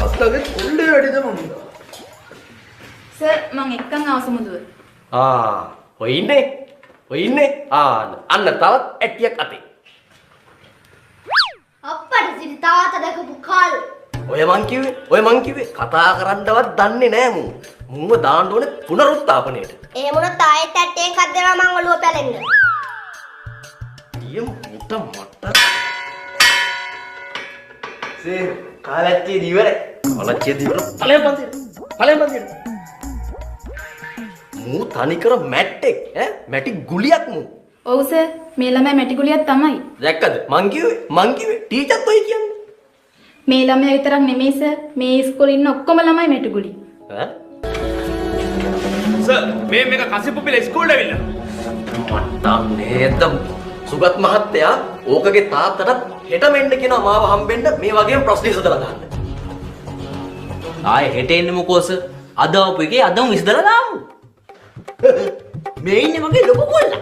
තාත්තගේ කොල්ලේ වැඩිද මම. සර් මං එක්කන් ආව සමුදුව. ඔය ඉන්නේ අන්න තවත් ඇටියක් අතේ. අප්පට සිරි තාත්තා දැකපු කාල්. ඔය මං කිව්වේ කතා කරන්නවත් දන්නේ නෑ මුව දාන්න ඕනේ පුනරුත්ථාපනයට. එහෙම වුණොත් ආයෙත් ඇට්ටෙන් කක් දෙනවා මං ඔළුව පැලෙන්න. ඊය මුට මට සේ කාලච්චේ දිවරේ ඵලයන් පන්තියට මූ තනිකර මැට්ටෙක් මැටි ගුලියක් මූ. ඔව් සර් මේ ළමයා මැටි ගුලියක් තමයි. දැක්කද මං කිව්වේ ටීචර්ත් ඔය කියන්නේ. මේ ළමයා විතරක් නෙමෙයි සර් මේ ඉස්කෝලේ ඉන්න ඔක්කොම ළමයි මැටි ගුලි. සර් මේ මේක කසිප්පුපිල ඉස්කෝලේ ඇවිල්ලා. මට නේද සුගත් මහත්තයා ඕකගේ තාත්තටත් හෙට මෙන්න කියනවා මාව හම්බෙන්න මේ වගේම ප්‍රශ්න විසඳලා දාන්න. ආයේ හෙට එන්නේ මොකෝස? අද ආපු එකේ අදම විසඳලා දාමු. මේ ඉන්නේ මගේ ලොකු කොල්ලා.